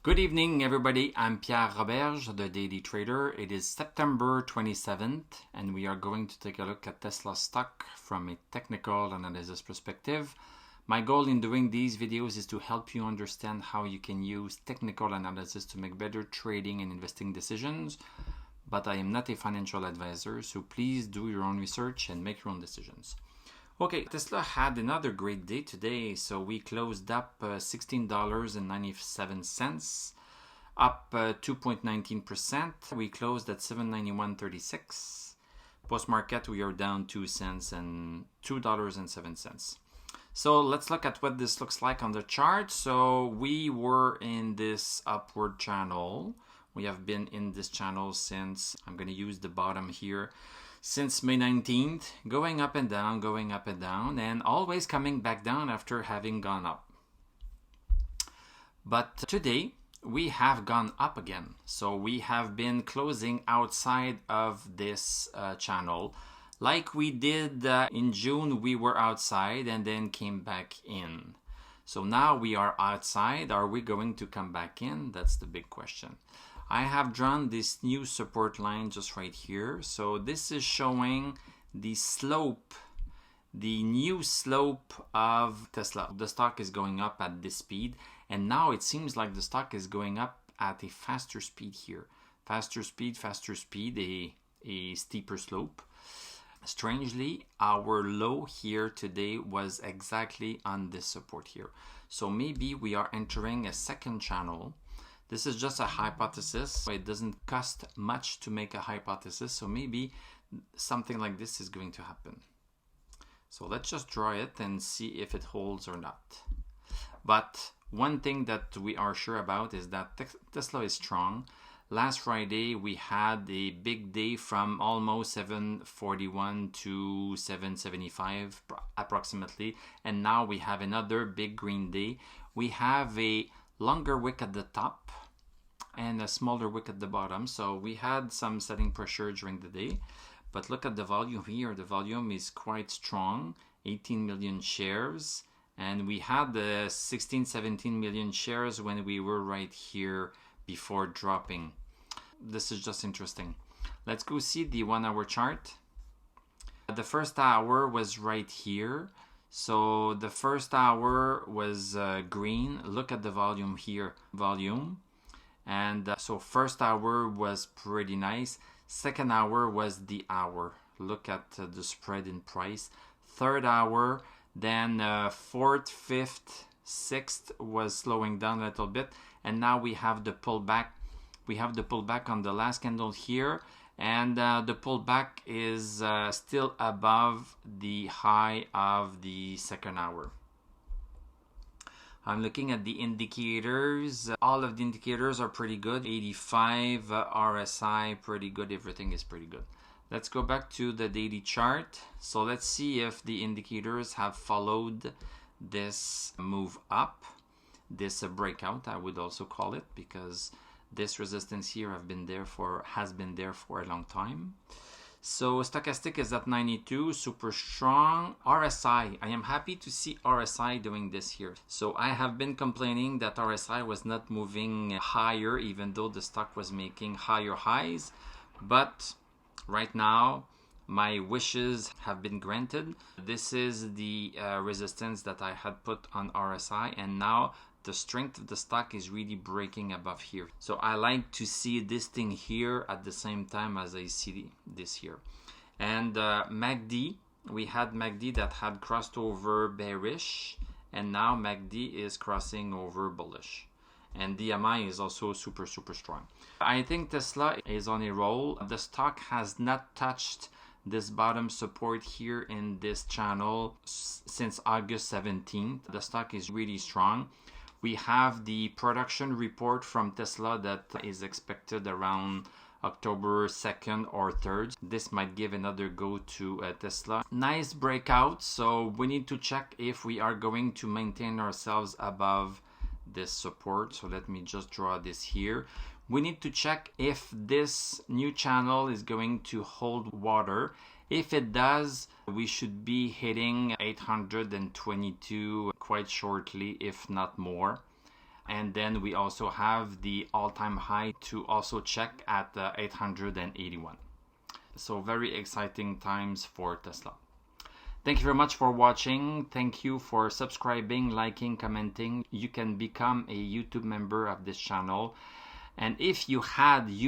Good evening, everybody. I'm Pierre Roberge, the Daily Trader. It is September 27th, and we are going to take a look at Tesla stock from a technical analysis perspective. My goal in doing these videos is to help you understand how you can use technical analysis to make better trading and investing decisions. But I am not a financial advisor, so please do your own research and make your own decisions. Okay, Tesla had another great day today, so we closed up $16.97, up 2.19%. We closed at $791.36. Post-market, we are down 2 cents and $2.07. So let's look at what this looks like on the chart. So we were in this upward channel. We have been in this channel since, I'm going to use the bottom here, since May 19th, going up and down, and always coming back down after having gone up. But today, we have gone up again. So we have been closing outside of this channel. Like we did in June, we were outside and then came back in. So now we are outside. Are we going to come back in? That's the big question. I have drawn this new support line just right here. So this is showing the slope, the new slope of Tesla. The stock is going up at this speed, and now it seems like the stock is going up at a faster speed here. Faster speed, a steeper slope. Strangely, our low here today was exactly on this support here. So maybe we are entering a second channel. This is just a hypothesis. It doesn't cost much to make a hypothesis. So maybe something like this is going to happen. So let's just draw it and see if it holds or not. But one thing that we are sure about is that Tesla is strong. Last Friday, we had a big day from almost 741 to 775 approximately. And now we have another big green day. We have a longer wick at the top and a smaller wick at the bottom. So we had some selling pressure during the day. But look at the volume here. The volume is quite strong, 18 million shares. And we had the 16, 17 million shares when we were right here before dropping. This is just interesting. Let's go see the 1 hour chart. The first hour was right here. So the first hour was green. Look at the volume here, volume. And so first hour was pretty nice. Second hour was the hour. Look at the spread in price. Third hour, then fourth, fifth, sixth was slowing down a little bit. And now we have the pullback. We have the pullback on the last candle here. And the pullback is still above the high of the second hour. I'm looking at the indicators. All of the indicators are pretty good. 85 RSI, pretty good. Everything is pretty good. Let's go back to the daily chart. So let's see if the indicators have followed this move up, this breakout, I would also call it, because this resistance here has been there for a long time. So stochastic is at 92, super strong. RSI, I am happy to see RSI doing this here. So I have been complaining that RSI was not moving higher, even though the stock was making higher highs. But right now, my wishes have been granted. This is the resistance that I had put on RSI, and now the strength of the stock is really breaking above here. So I like to see this thing here at the same time as I see this here. And MACD, we had MACD that had crossed over bearish, and now MACD is crossing over bullish. And DMI is also super strong. I think Tesla is on a roll. The stock has not touched this bottom support here in this channel since August 17th. The stock is really strong. We have the production report from Tesla that is expected around October 2nd or 3rd. This might give another go to Tesla. Nice breakout. So we need to check if we are going to maintain ourselves above this support. So let me just draw this here. We need to check if this new channel is going to hold water. If it does, we should be hitting 822 quite shortly, if not more. And then we also have the all-time high to also check at 881. So very exciting times for Tesla. Thank you very much for watching. Thank you for subscribing, liking, commenting. You can become a YouTube member of this channel. And if you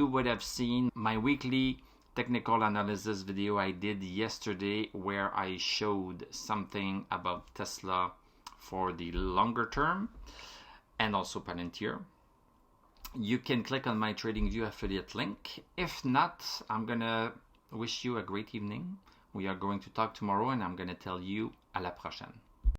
would have seen my weekly technical analysis video I did yesterday, where I showed something about Tesla for the longer term and also Palantir. You can click on my TradingView affiliate link. If not, I'm gonna wish you a great evening. We are going to talk tomorrow, and I'm gonna tell you à la prochaine.